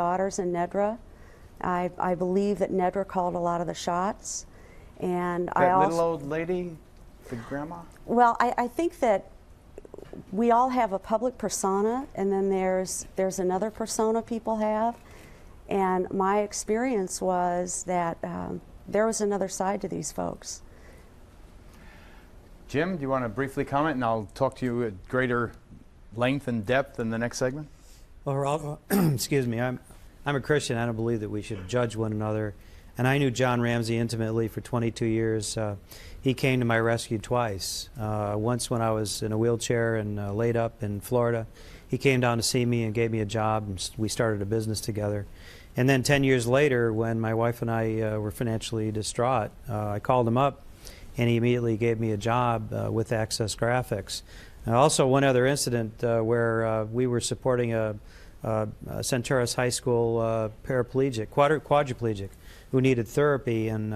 Daughters and Nedra. I believe that Nedra called a lot of the shots. And that little old lady, the grandma? Well, I think that we all have a public persona, and then there's another persona people have. And my experience was that there was another side to these folks. Jim, do you want to briefly comment, and I'll talk to you at greater length and depth in the next segment? Well, excuse me, I'm a Christian. I don't believe that we should judge one another. And I knew John Ramsey intimately for 22 years. He came to my rescue twice. Once when I was in a wheelchair and laid up in Florida. He came down to see me and gave me a job, and we started a business together. And then 10 years later, when my wife and I were financially distraught, I called him up, and he immediately gave me a job with Access Graphics. Also, one other incident where we were supporting a Centaurus High School quadriplegic who needed therapy, and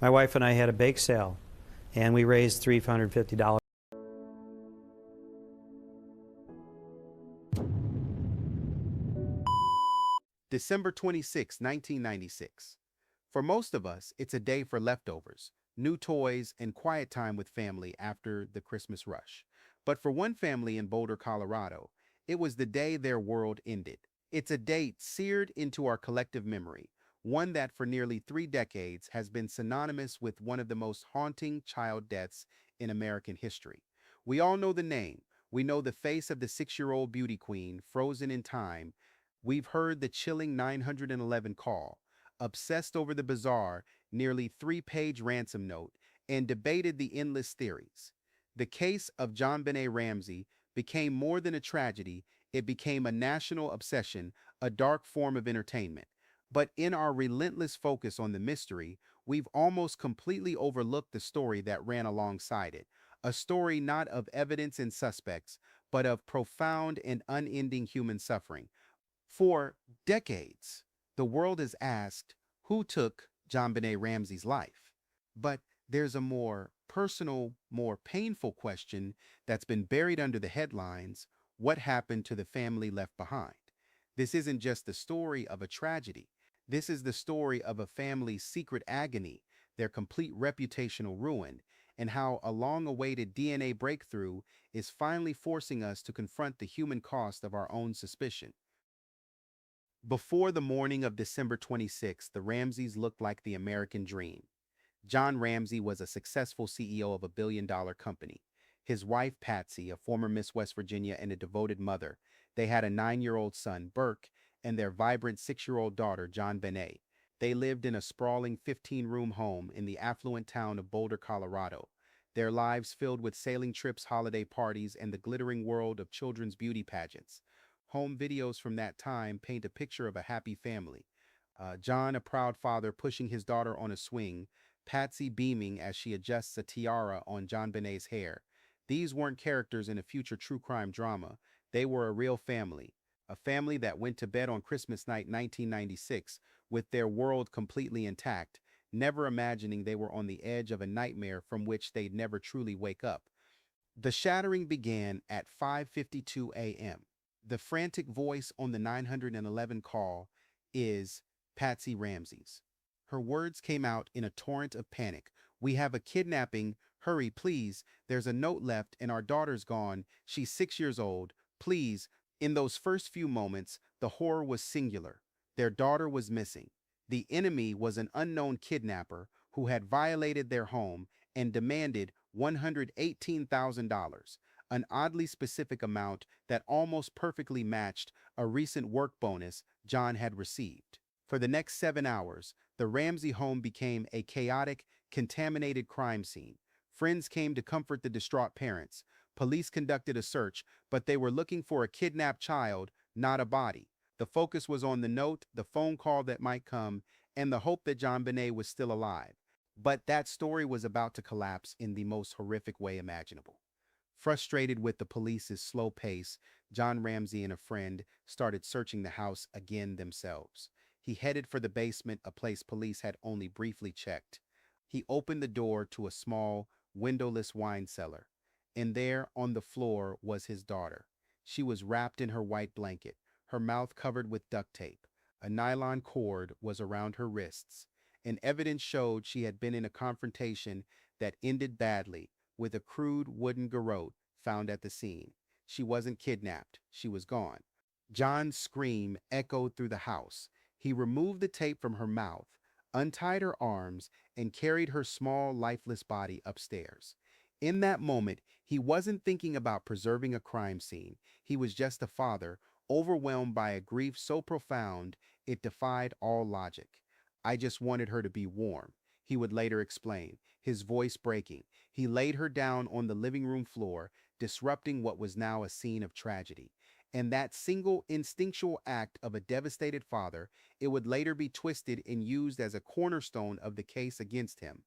my wife and I had a bake sale, and we raised $350. December 26, 1996. For most of us, it's a day for leftovers, new toys, and quiet time with family after the Christmas rush. But for one family in Boulder, Colorado, it was the day their world ended. It's a date seared into our collective memory, one that for nearly 3 decades has been synonymous with one of the most haunting child deaths in American history. We all know the name. We know the face of the 6-year-old beauty queen, frozen in time. We've heard the chilling 911 call, obsessed over the bizarre, nearly 3-page ransom note, and debated the endless theories. The case of JonBenet Ramsey became more than a tragedy. It became a national obsession, a dark form of entertainment. But in our relentless focus on the mystery, we've almost completely overlooked the story that ran alongside it. A story not of evidence and suspects, but of profound and unending human suffering. For decades, the world has asked who took JonBenet Ramsey's life. But there's a more personal, more painful question that's been buried under the headlines: what happened to the family left behind? This isn't just the story of a tragedy. This is the story of a family's secret agony, their complete reputational ruin, and how a long-awaited DNA breakthrough is finally forcing us to confront the human cost of our own suspicion. Before the morning of December 26, the Ramseys looked like the American dream. John Ramsey was a successful CEO of a billion-dollar company. His wife, Patsy, a former Miss West Virginia and a devoted mother. They had a 9-year-old son, Burke, and their vibrant 6-year-old daughter, JonBenet. They lived in a sprawling 15-room home in the affluent town of Boulder, Colorado. Their lives filled with sailing trips, holiday parties, and the glittering world of children's beauty pageants. Home videos from that time paint a picture of a happy family. John, a proud father, pushing his daughter on a swing. Patsy beaming as she adjusts a tiara on JonBenet's hair. These weren't characters in a future true crime drama. They were a real family. A family that went to bed on Christmas night 1996 with their world completely intact, never imagining they were on the edge of a nightmare from which they'd never truly wake up. The shattering began at 5:52 a.m. The frantic voice on the 911 call is Patsy Ramsey's. Her words came out in a torrent of panic. "We have a kidnapping. Hurry, please. There's a note left and our daughter's gone. She's 6 years old. Please." In those first few moments, the horror was singular. Their daughter was missing. The enemy was an unknown kidnapper who had violated their home and demanded $118,000, an oddly specific amount that almost perfectly matched a recent work bonus John had received. For the next 7 hours, the Ramsey home became a chaotic, contaminated crime scene. Friends came to comfort the distraught parents. Police conducted a search, but they were looking for a kidnapped child, not a body. The focus was on the note, the phone call that might come, and the hope that JonBenet was still alive. But that story was about to collapse in the most horrific way imaginable. Frustrated with the police's slow pace, John Ramsey and a friend started searching the house again themselves. He headed for the basement, a place police had only briefly checked. He opened the door to a small, windowless wine cellar. And there, on the floor, was his daughter. She was wrapped in her white blanket, her mouth covered with duct tape. A nylon cord was around her wrists, and evidence showed she had been in a confrontation that ended badly with a crude wooden garrote found at the scene. She wasn't kidnapped. She was gone. John's scream echoed through the house. He removed the tape from her mouth, untied her arms, and carried her small, lifeless body upstairs. In that moment, he wasn't thinking about preserving a crime scene. He was just a father, overwhelmed by a grief so profound it defied all logic. I just wanted her to be warm, he would later explain, his voice breaking. He laid her down on the living room floor, disrupting what was now a scene of tragedy. And that single instinctual act of a devastated father, it would later be twisted and used as a cornerstone of the case against him.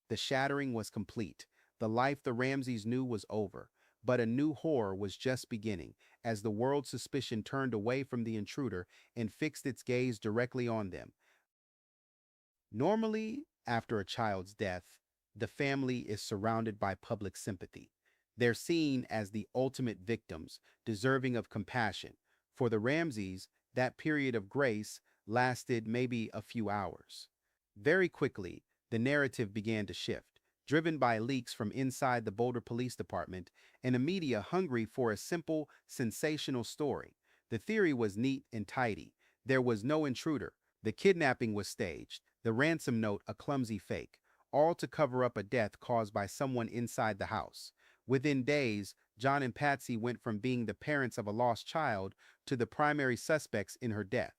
The shattering was complete. The life the Ramseys knew was over, but a new horror was just beginning as the world's suspicion turned away from the intruder and fixed its gaze directly on them. Normally, after a child's death, the family is surrounded by public sympathy. They're seen as the ultimate victims, deserving of compassion. For the Ramseys, that period of grace lasted maybe a few hours. Very quickly, the narrative began to shift, driven by leaks from inside the Boulder Police Department and a media hungry for a simple, sensational story. The theory was neat and tidy. There was no intruder. The kidnapping was staged, the ransom note a clumsy fake, all to cover up a death caused by someone inside the house. Within days, John and Patsy went from being the parents of a lost child to the primary suspects in her death.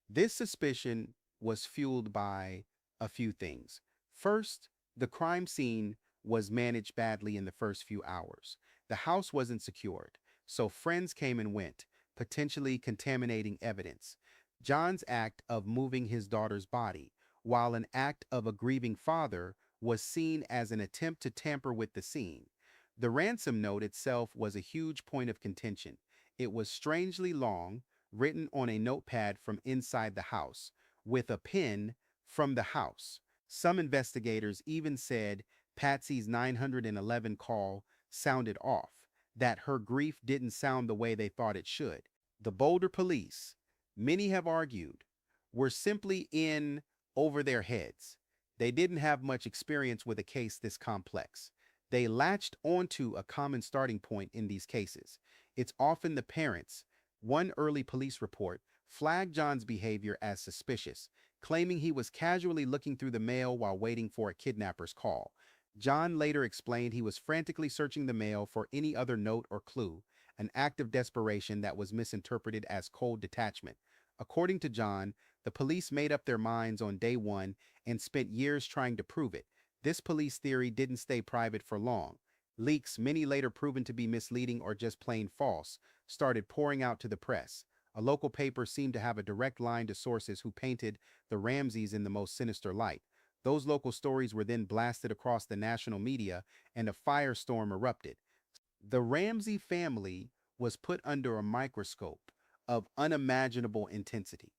This suspicion was fueled by a few things. First, the crime scene was managed badly in the first few hours. The house wasn't secured, so friends came and went, potentially contaminating evidence. John's act of moving his daughter's body, while an act of a grieving father, was seen as an attempt to tamper with the scene. The ransom note itself was a huge point of contention. It was strangely long, written on a notepad from inside the house, with a pen from the house. Some investigators even said Patsy's 911 call sounded off, that her grief didn't sound the way they thought it should. The Boulder police, many have argued, were simply in over their heads. They didn't have much experience with a case this complex. They latched onto a common starting point in these cases. It's often the parents. One early police report flagged John's behavior as suspicious, claiming he was casually looking through the mail while waiting for a kidnapper's call. John later explained he was frantically searching the mail for any other note or clue, an act of desperation that was misinterpreted as cold detachment. According to John, the police made up their minds on day one and spent years trying to prove it. This police theory didn't stay private for long. Leaks, many later proven to be misleading or just plain false, started pouring out to the press. A local paper seemed to have a direct line to sources who painted the Ramseys in the most sinister light. Those local stories were then blasted across the national media, and a firestorm erupted. The Ramsey family was put under a microscope of unimaginable intensity.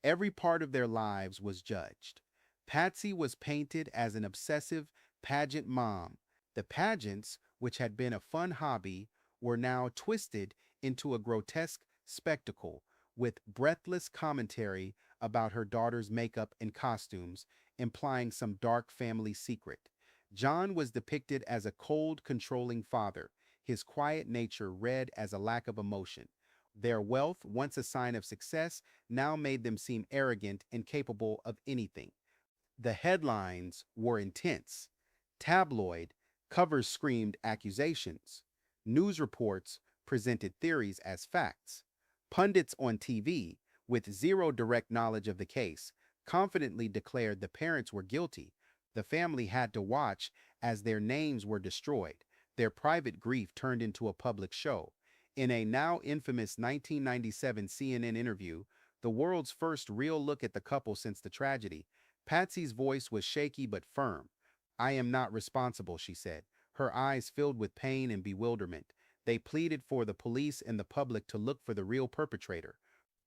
Every part of their lives was judged. Patsy was painted as an obsessive pageant mom. The pageants, which had been a fun hobby, were now twisted into a grotesque spectacle with breathless commentary about her daughter's makeup and costumes, implying some dark family secret. John was depicted as a cold, controlling father, his quiet nature read as a lack of emotion. Their wealth, once a sign of success, now made them seem arrogant and capable of anything. The headlines were intense. Tabloid covers screamed accusations. News reports presented theories as facts. Pundits on TV, with zero direct knowledge of the case, confidently declared the parents were guilty. The family had to watch as their names were destroyed. Their private grief turned into a public show. In a now infamous 1997 CNN interview, the world's first real look at the couple since the tragedy, Patsy's voice was shaky but firm. "I am not responsible," she said, her eyes filled with pain and bewilderment. They pleaded for the police and the public to look for the real perpetrator.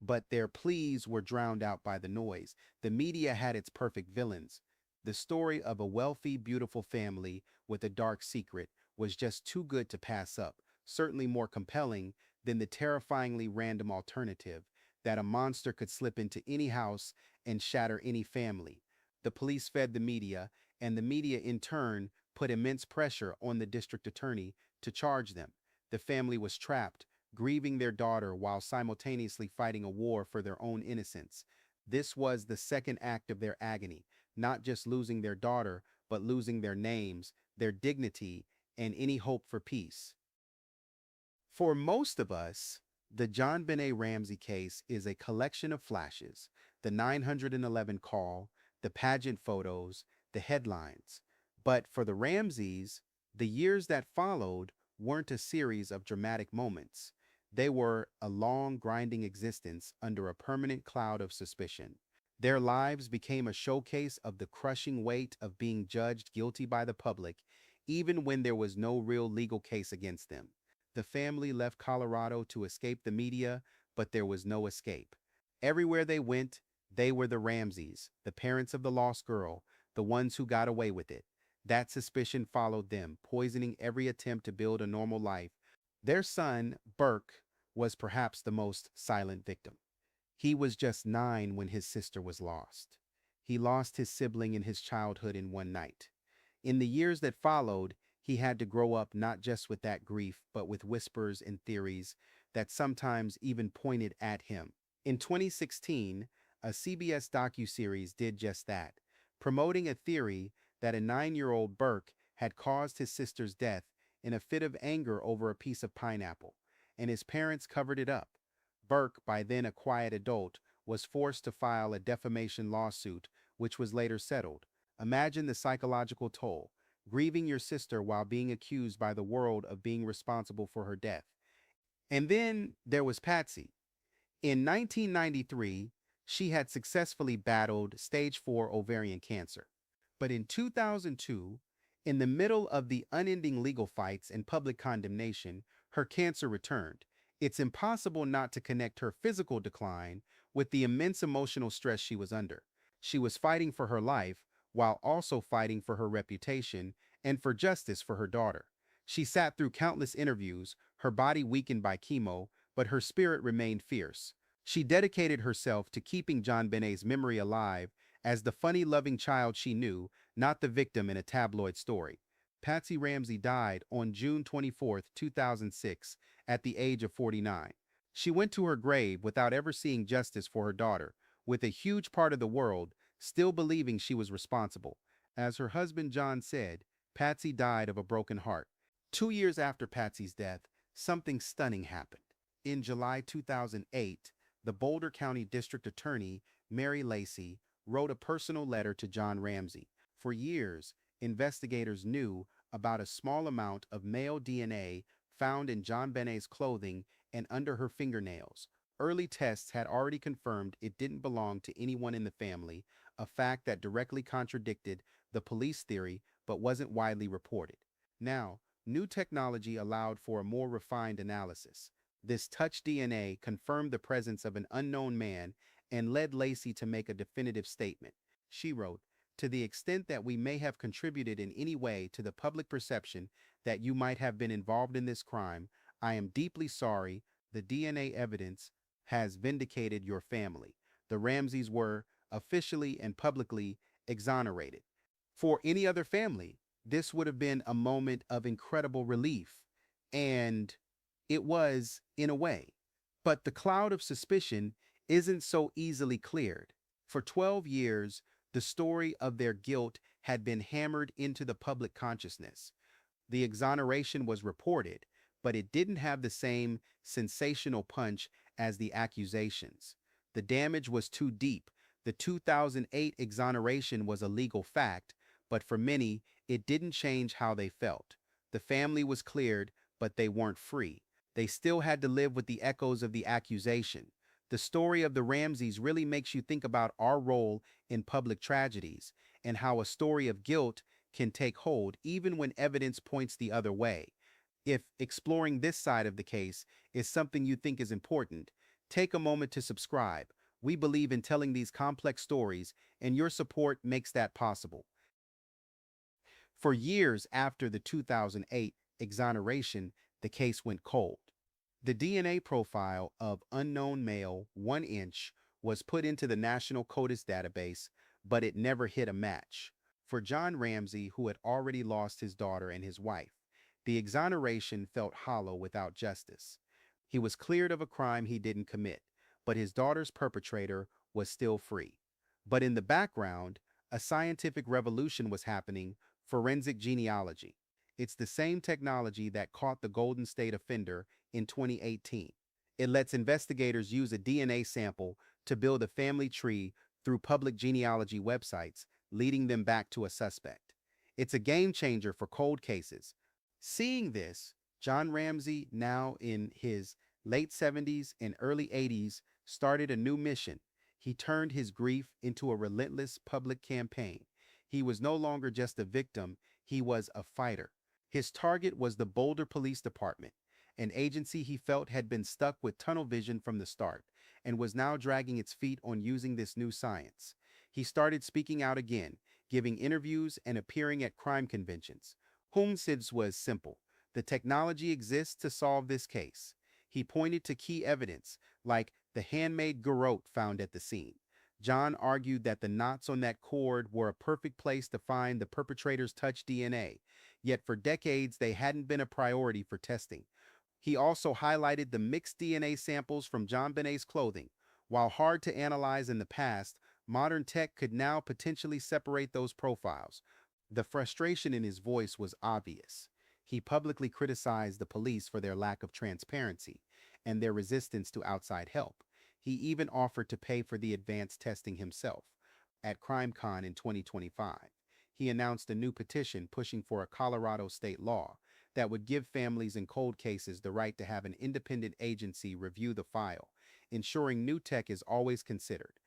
But their pleas were drowned out by the noise. The media had its perfect villains. The story of a wealthy, beautiful family with a dark secret was just too good to pass up, certainly more compelling than the terrifyingly random alternative. that a monster could slip into any house and shatter any family. The police fed the media, and the media in turn put immense pressure on the district attorney to charge them. The family was trapped, grieving their daughter while simultaneously fighting a war for their own innocence. This was the second act of their agony, not just losing their daughter, but losing their names, their dignity, and any hope for peace. For most of us, the JonBenet Ramsey case is a collection of flashes, the 911 call, the pageant photos, the headlines. But for the Ramseys, the years that followed weren't a series of dramatic moments. They were a long, grinding existence under a permanent cloud of suspicion. Their lives became a showcase of the crushing weight of being judged guilty by the public, even when there was no real legal case against them. The family left Colorado to escape the media, but there was no escape. Everywhere they went, they were the Ramseys, the parents of the lost girl, the ones who got away with it. That suspicion followed them, poisoning every attempt to build a normal life. Their son, Burke, was perhaps the most silent victim. He was just 9 when his sister was lost. He lost his sibling in his childhood in one night. In the years that followed, he had to grow up not just with that grief, but with whispers and theories that sometimes even pointed at him. In 2016, a CBS docuseries did just that, promoting a theory that a 9-year-old Burke had caused his sister's death in a fit of anger over a piece of pineapple, and his parents covered it up. Burke, by then a quiet adult, was forced to file a defamation lawsuit, which was later settled. Imagine the psychological toll, grieving your sister while being accused by the world of being responsible for her death. And then there was Patsy. In 1993, she had successfully battled stage 4 ovarian cancer. But in 2002, in the middle of the unending legal fights and public condemnation, her cancer returned. It's impossible not to connect her physical decline with the immense emotional stress she was under. She was fighting for her life while also fighting for her reputation and for justice for her daughter. She sat through countless interviews, her body weakened by chemo, but her spirit remained fierce. She dedicated herself to keeping JonBenet's memory alive as the funny, loving child she knew, not the victim in a tabloid story. Patsy Ramsey died on June 24, 2006, at the age of 49. She went to her grave without ever seeing justice for her daughter, with a huge part of the world still believing she was responsible. As her husband John said, Patsy died of a broken heart. 2 years after Patsy's death, something stunning happened. In July 2008, the Boulder County District Attorney, Mary Lacey, wrote a personal letter to John Ramsey. For years, investigators knew about a small amount of male DNA found in JonBenet's clothing and under her fingernails. Early tests had already confirmed it didn't belong to anyone in the family, a fact that directly contradicted the police theory but wasn't widely reported. Now, new technology allowed for a more refined analysis. This touch DNA confirmed the presence of an unknown man and led Lacey to make a definitive statement. She wrote, "To the extent that we may have contributed in any way to the public perception that you might have been involved in this crime, I am deeply sorry. The DNA evidence has vindicated your family." The Ramseys were officially and publicly exonerated. For any other family, this would have been a moment of incredible relief, and it was in a way. But the cloud of suspicion isn't so easily cleared. For 12 years, the story of their guilt had been hammered into the public consciousness. The exoneration was reported, but it didn't have the same sensational punch as the accusations. The damage was too deep. The 2008 exoneration was a legal fact, but for many, it didn't change how they felt. The family was cleared, but they weren't free. They still had to live with the echoes of the accusation. The story of the Ramseys really makes you think about our role in public tragedies and how a story of guilt can take hold even when evidence points the other way. If exploring this side of the case is something you think is important, take a moment to subscribe. We believe in telling these complex stories, and your support makes that possible. For years after the 2008 exoneration, the case went cold. The DNA profile of unknown male 1 inch was put into the National CODIS database, but it never hit a match. For John Ramsey, who had already lost his daughter and his wife, the exoneration felt hollow without justice. He was cleared of a crime he didn't commit, but his daughter's perpetrator was still free. But in the background, a scientific revolution was happening: forensic genealogy. It's the same technology that caught the Golden State offender in 2018. It lets investigators use a DNA sample to build a family tree through public genealogy websites, leading them back to a suspect. It's a game changer for cold cases. Seeing this, John Ramsey, now in his late 70s and early 80s, started a new mission. He turned his grief into a relentless public campaign. He was no longer just a victim, he was a fighter. His target was the Boulder Police Department, an agency he felt had been stuck with tunnel vision from the start and was now dragging its feet on using this new science. He started speaking out again, giving interviews and appearing at crime conventions. Ramseys was simple: the technology exists to solve this case. He pointed to key evidence, like the handmade garrote found at the scene. John argued that the knots on that cord were a perfect place to find the perpetrator's touch DNA, yet for decades they hadn't been a priority for testing. He also highlighted the mixed DNA samples from JonBenet's clothing. While hard to analyze in the past, modern tech could now potentially separate those profiles. The frustration in his voice was obvious. He publicly criticized the police for their lack of transparency and their resistance to outside help. He even offered to pay for the advanced testing himself. At CrimeCon in 2025, he announced a new petition pushing for a Colorado state law that would give families in cold cases the right to have an independent agency review the file, ensuring new tech is always considered.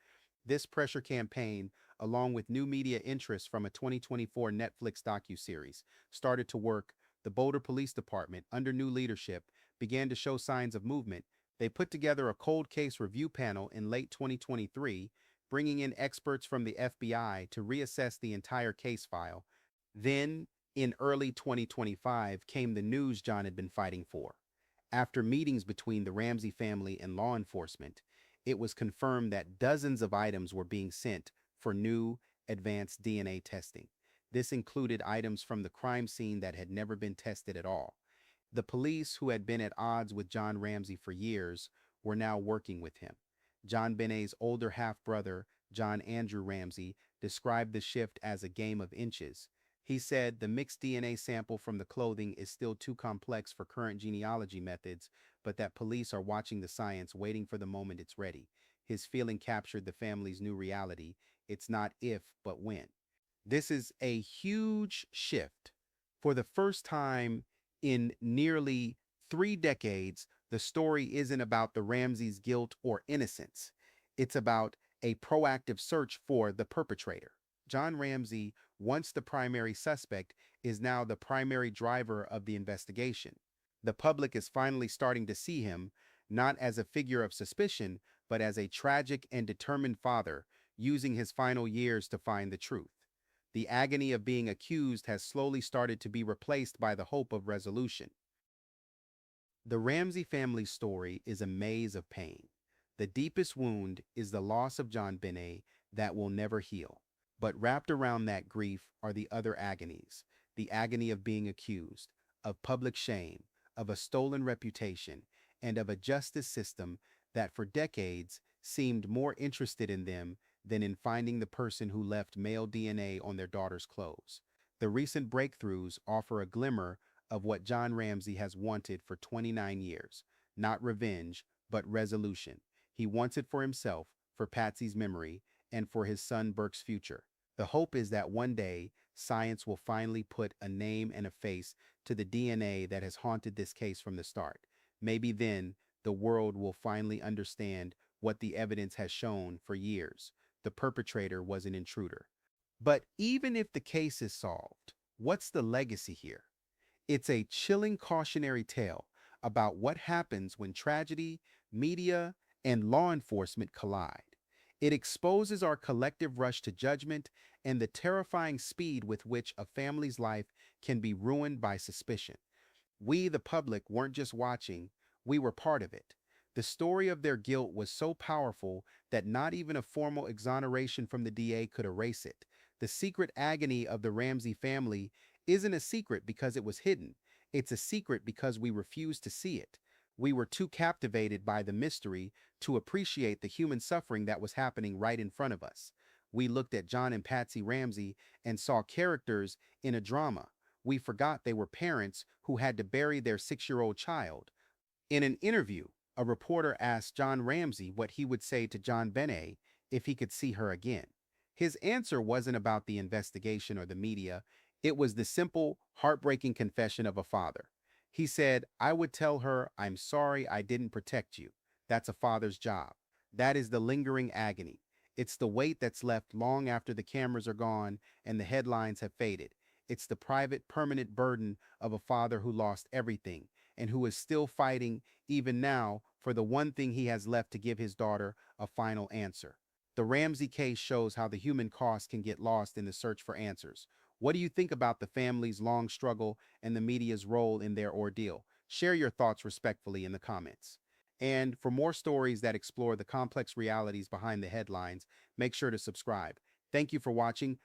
This pressure campaign, along with new media interest from a 2024 Netflix docuseries, started to work. The Boulder Police Department, under new leadership, began to show signs of movement. They put together a cold case review panel in late 2023, bringing in experts from the FBI to reassess the entire case file. Then, in early 2025, came the news John had been fighting for. After meetings between the Ramsey family and law enforcement, it was confirmed that dozens of items were being sent for new, advanced DNA testing. This included items from the crime scene that had never been tested at all. The police, who had been at odds with John Ramsey for years, were now working with him. JonBenet's older half-brother, John Andrew Ramsey, described the shift as a game of inches. He said the mixed DNA sample from the clothing is still too complex for current genealogy methods, but that police are watching the science, waiting for the moment it's ready. His feeling captured the family's new reality. It's not if, but when. This is a huge shift. For the first time in nearly 3 decades, the story isn't about the Ramseys' guilt or innocence. It's about a proactive search for the perpetrator. John Ramsey, once the primary suspect, is now the primary driver of the investigation. The public is finally starting to see him, not as a figure of suspicion, but as a tragic and determined father, using his final years to find the truth. The agony of being accused has slowly started to be replaced by the hope of resolution. The Ramsey family's story is a maze of pain. The deepest wound is the loss of JonBenet that will never heal. But wrapped around that grief are the other agonies: the agony of being accused, of public shame, of a stolen reputation, and of a justice system that for decades seemed more interested in them than in finding the person who left male DNA on their daughter's clothes. The recent breakthroughs offer a glimmer of what John Ramsey has wanted for 29 years: not revenge, but resolution. He wants it for himself, for Patsy's memory, and for his son Burke's future. The hope is that one day, science will finally put a name and a face to the DNA that has haunted this case from the start. Maybe then, the world will finally understand what the evidence has shown for years: the perpetrator was an intruder. But even if the case is solved, what's the legacy here? It's a chilling cautionary tale about what happens when tragedy, media, and law enforcement collide. It exposes our collective rush to judgment and the terrifying speed with which a family's life can be ruined by suspicion. We, the public, weren't just watching, We were part of it. The story of their guilt was so powerful that not even a formal exoneration from the DA could erase it. The secret agony of the Ramsey family isn't a secret because it was hidden. It's a secret because we refused to see it. We were too captivated by the mystery to appreciate the human suffering that was happening right in front of us. We looked at John and Patsy Ramsey and saw characters in a drama. We forgot they were parents who had to bury their 6-year-old child. In an interview, a reporter asked John Ramsey what he would say to JonBenet if he could see her again. His answer wasn't about the investigation or the media. It was the simple, heartbreaking confession of a father. He said, "I would tell her, I'm sorry I didn't protect you. That's a father's job. That is the lingering agony. It's the weight that's left long after the cameras are gone and the headlines have faded. It's the private, permanent burden of a father who lost everything and who is still fighting, even now, for the one thing he has left to give his daughter a final answer." The Ramsey case shows how the human cost can get lost in the search for answers. What do you think about the family's long struggle and the media's role in their ordeal? Share your thoughts respectfully in the comments. And for more stories that explore the complex realities behind the headlines, make sure to subscribe. Thank you for watching.